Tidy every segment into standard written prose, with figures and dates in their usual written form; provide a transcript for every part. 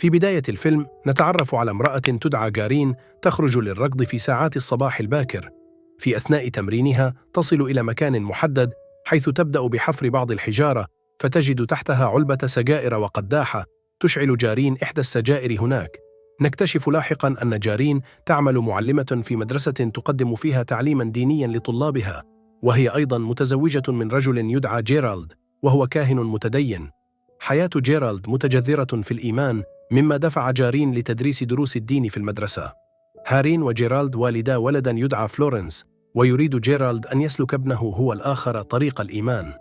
في بداية الفيلم نتعرف على امرأة تدعى جارين تخرج للركض في ساعات الصباح الباكر. في أثناء تمرينها تصل إلى مكان محدد حيث تبدأ بحفر بعض الحجارة، فتجد تحتها علبة سجائر وقداحة. تشعل جارين إحدى السجائر هناك. نكتشف لاحقاً أن جارين تعمل معلمة في مدرسة تقدم فيها تعليماً دينياً لطلابها، وهي أيضاً متزوجة من رجل يدعى جيرالد، وهو كاهن متدين. حياة جيرالد متجذرة في الإيمان، مما دفع جارين لتدريس دروس الدين في المدرسة. هارين وجيرالد والدا ولداً يدعى فلورنس، ويريد جيرالد أن يسلك ابنه هو الآخر طريق الإيمان.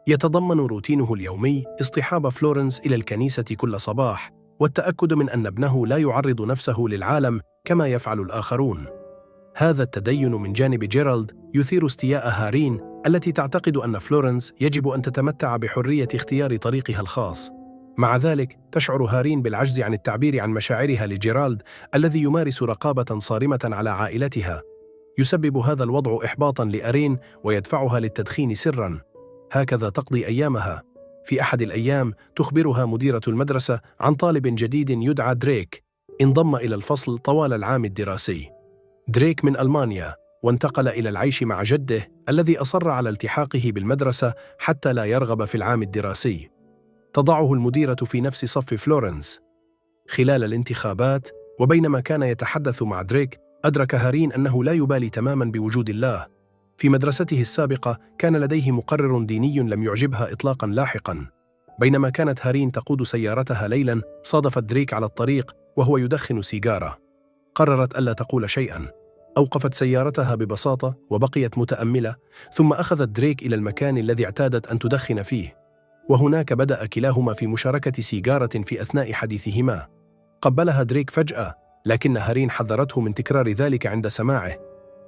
يتضمن روتينه اليومي اصطحاب فلورنس إلى الكنيسة كل صباح، والتأكد من أن ابنه لا يعرض نفسه للعالم كما يفعل الآخرون. هذا التدين من جانب جيرالد يثير استياء هارين، التي تعتقد أن فلورنس يجب أن تتمتع بحرية اختيار طريقها الخاص. مع ذلك تشعر هارين بالعجز عن التعبير عن مشاعرها لجيرالد، الذي يمارس رقابة صارمة على عائلتها. يسبب هذا الوضع إحباطاً لأرين ويدفعها للتدخين سراً. هكذا تقضي أيامها. في أحد الأيام تخبرها مديرة المدرسة عن طالب جديد يدعى دريك انضم إلى الفصل طوال العام الدراسي. دريك من ألمانيا، وانتقل إلى العيش مع جده الذي أصر على التحاقه بالمدرسة حتى لا يرغب في العام الدراسي. تضعه المديرة في نفس صف فلورنس. خلال الانتخابات وبينما كان يتحدث مع دريك، أدرك هارين أنه لا يبالي تماماً بوجود الله. في مدرسته السابقة كان لديه مقرر ديني لم يعجبها إطلاقاً. لاحقاً بينما كانت هارين تقود سيارتها ليلاً، صادفت دريك على الطريق وهو يدخن سيجارة. قررت ألا تقول شيئاً. أوقفت سيارتها ببساطة وبقيت متأملة، ثم أخذت دريك إلى المكان الذي اعتادت أن تدخن فيه، وهناك بدأ كلاهما في مشاركة سيجارة في أثناء حديثهما. قبلها دريك فجأة، لكن هارين حذرته من تكرار ذلك عند سماعه.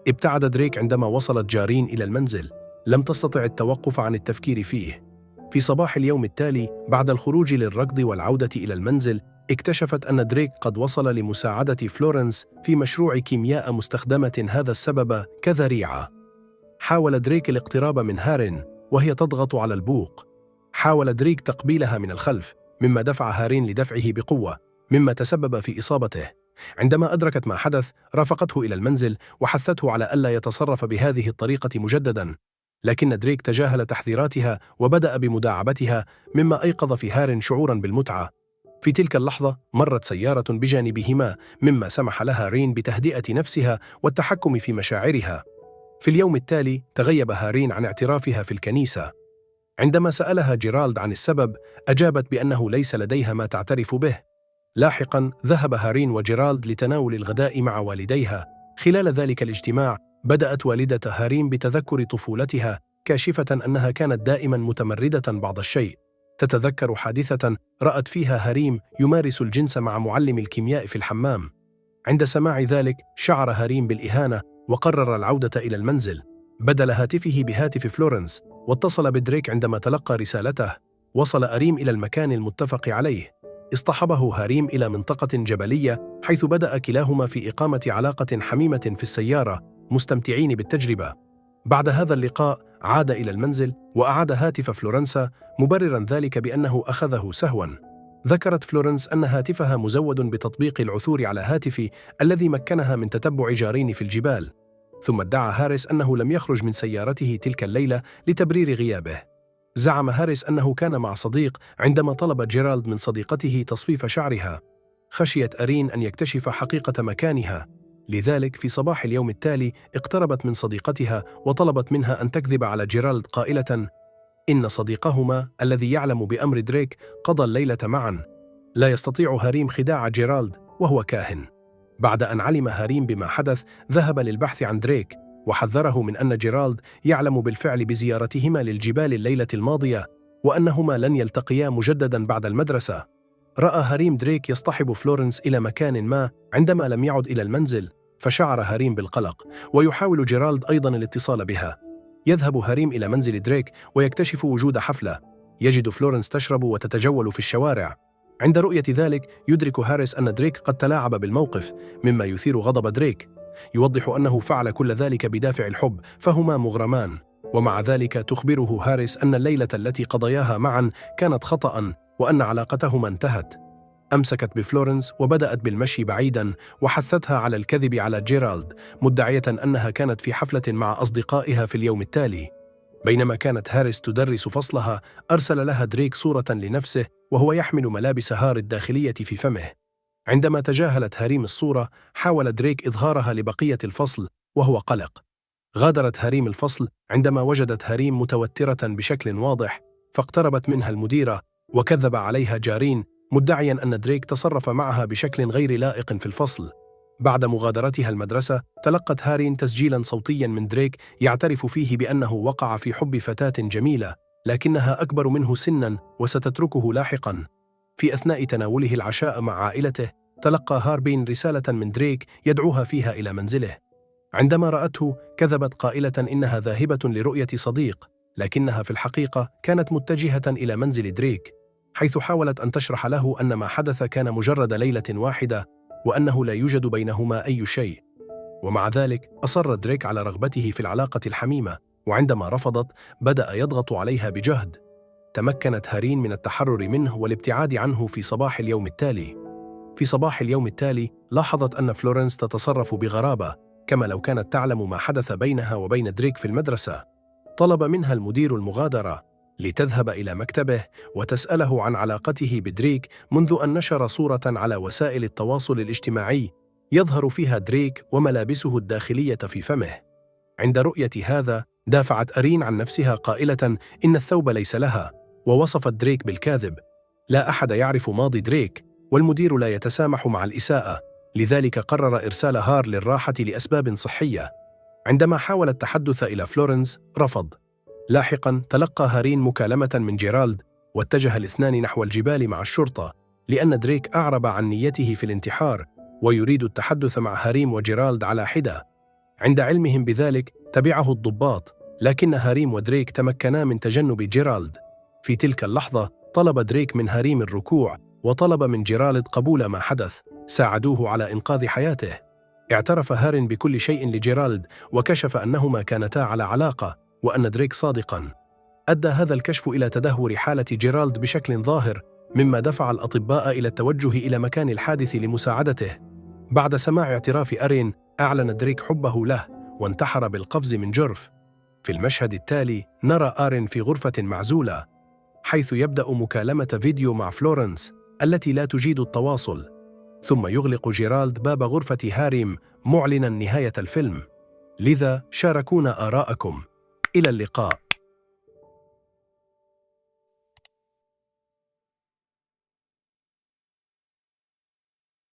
ابتعد دريك عندما وصلت جارين إلى المنزل. لم تستطع التوقف عن التفكير فيه. في صباح اليوم التالي، بعد الخروج للركض والعودة إلى المنزل، اكتشفت أن دريك قد وصل لمساعدة فلورنس في مشروع كيمياء مستخدمة، هذا السبب كذريعة. حاول دريك الاقتراب من هارين وهي تضغط على البوق. حاول دريك تقبيلها من الخلف، مما دفع هارين لدفعه بقوة، مما تسبب في إصابته. عندما أدركت ما حدث، رافقته إلى المنزل وحثته على ألا يتصرف بهذه الطريقة مجدداً، لكن دريك تجاهل تحذيراتها وبدأ بمداعبتها، مما أيقظ في هارين شعوراً بالمتعة. في تلك اللحظة مرت سيارة بجانبهما، مما سمح لها هارين بتهدئة نفسها والتحكم في مشاعرها. في اليوم التالي تغيب هارين عن اعترافها في الكنيسة. عندما سألها جيرالد عن السبب، أجابت بأنه ليس لديها ما تعترف به. لاحقاً ذهب هارين وجيرالد لتناول الغداء مع والديها. خلال ذلك الاجتماع بدأت والدة هارين بتذكر طفولتها، كاشفة أنها كانت دائماً متمردة بعض الشيء. تتذكر حادثة رأت فيها هارين يمارس الجنس مع معلم الكيمياء في الحمام. عند سماع ذلك شعر هارين بالإهانة وقرر العودة إلى المنزل. بدل هاتفه بهاتف فلورنس واتصل بدريك عندما تلقى رسالته. وصل أريم إلى المكان المتفق عليه. اصطحبه هاريم إلى منطقة جبلية، حيث بدأ كلاهما في إقامة علاقة حميمة في السيارة، مستمتعين بالتجربة. بعد هذا اللقاء عاد إلى المنزل وأعاد هاتف فلورنسا، مبرراً ذلك بأنه أخذه سهواً. ذكرت فلورنس أن هاتفها مزود بتطبيق العثور على هاتفي الذي مكنها من تتبع جارين في الجبال. ثم ادعى هاريس أنه لم يخرج من سيارته تلك الليلة لتبرير غيابه. زعم هاريس أنه كان مع صديق عندما طلب جيرالد من صديقته تصفيف شعرها. خشيت أرين أن يكتشف حقيقة مكانها، لذلك في صباح اليوم التالي اقتربت من صديقتها وطلبت منها أن تكذب على جيرالد قائلة إن صديقهما الذي يعلم بأمر دريك قضى الليلة معا. لا يستطيع هاريم خداع جيرالد وهو كاهن. بعد أن علم هاريم بما حدث، ذهب للبحث عن دريك وحذره من أن جيرالد يعلم بالفعل بزيارتهما للجبال الليلة الماضية، وأنهما لن يلتقيا مجددا بعد المدرسة. رأى هاريم دريك يصطحب فلورنس إلى مكان ما عندما لم يعد إلى المنزل، فشعر هاريم بالقلق، ويحاول جيرالد أيضا الاتصال بها. يذهب هاريم إلى منزل دريك ويكتشف وجود حفلة. يجد فلورنس تشرب وتتجول في الشوارع. عند رؤية ذلك يدرك هاريس أن دريك قد تلاعب بالموقف، مما يثير غضب دريك. يوضح أنه فعل كل ذلك بدافع الحب، فهما مغرمان. ومع ذلك تخبره هاريس أن الليلة التي قضياها معا كانت خطأ، وأن علاقتهما انتهت. أمسكت بفلورنس وبدأت بالمشي بعيداً وحثتها على الكذب على جيرالد، مدعية أنها كانت في حفلة مع أصدقائها في اليوم التالي. بينما كانت هاريس تدرس فصلها، أرسل لها دريك صورة لنفسه وهو يحمل ملابس هار الداخلية في فمه. عندما تجاهلت هاريم الصورة، حاول دريك إظهارها لبقية الفصل وهو قلق. غادرت هاريم الفصل عندما وجدت هاريم متوترة بشكل واضح، فاقتربت منها المديرة وكذب عليها جارين، مدعياً أن دريك تصرف معها بشكل غير لائق في الفصل. بعد مغادرتها المدرسة، تلقت هارين تسجيلاً صوتياً من دريك يعترف فيه بأنه وقع في حب فتاة جميلة، لكنها أكبر منه سناً وستتركه لاحقاً. في أثناء تناوله العشاء مع عائلته، تلقى هاربين رسالة من دريك يدعوها فيها إلى منزله. عندما رأته، كذبت قائلة إنها ذاهبة لرؤية صديق، لكنها في الحقيقة كانت متجهة إلى منزل دريك، حيث حاولت أن تشرح له أن ما حدث كان مجرد ليلة واحدة وأنه لا يوجد بينهما أي شيء. ومع ذلك أصر دريك على رغبته في العلاقة الحميمة، وعندما رفضت بدأ يضغط عليها بجهد. تمكنت هارين من التحرر منه والابتعاد عنه في صباح اليوم التالي. في صباح اليوم التالي لاحظت أن فلورنس تتصرف بغرابة، كما لو كانت تعلم ما حدث بينها وبين دريك في المدرسة. طلب منها المدير المغادرة لتذهب إلى مكتبه وتسأله عن علاقته بدريك منذ أن نشر صورة على وسائل التواصل الاجتماعي يظهر فيها دريك وملابسه الداخلية في فمه. عند رؤية هذا، دافعت أرين عن نفسها قائلة إن الثوب ليس لها، ووصفت دريك بالكاذب. لا أحد يعرف ماضي دريك، والمدير لا يتسامح مع الإساءة، لذلك قرر إرسال هار للراحة لأسباب صحية. عندما حاول التحدث إلى فلورنس، رفض. لاحقاً تلقى هارين مكالمة من جيرالد، واتجه الاثنان نحو الجبال مع الشرطة، لأن دريك أعرب عن نيته في الانتحار ويريد التحدث مع هاريم وجيرالد على حدة. عند علمهم بذلك، تبعه الضباط، لكن هاريم ودريك تمكنا من تجنب جيرالد. في تلك اللحظة طلب دريك من هاريم الركوع، وطلب من جيرالد قبول ما حدث. ساعدوه على إنقاذ حياته. اعترف هارين بكل شيء لجيرالد، وكشف أنهما كانتا على علاقة وأن دريك صادقاً. أدى هذا الكشف إلى تدهور حالة جيرالد بشكل ظاهر، مما دفع الأطباء إلى التوجه إلى مكان الحادث لمساعدته. بعد سماع اعتراف أرين، أعلن دريك حبه له وانتحر بالقفز من جرف. في المشهد التالي نرى آرين في غرفة معزولة، حيث يبدأ مكالمة فيديو مع فلورنس التي لا تجيد التواصل، ثم يغلق جيرالد باب غرفة هاريم معلناً نهاية الفيلم. لذا شاركونا آراءكم. إلى اللقاء.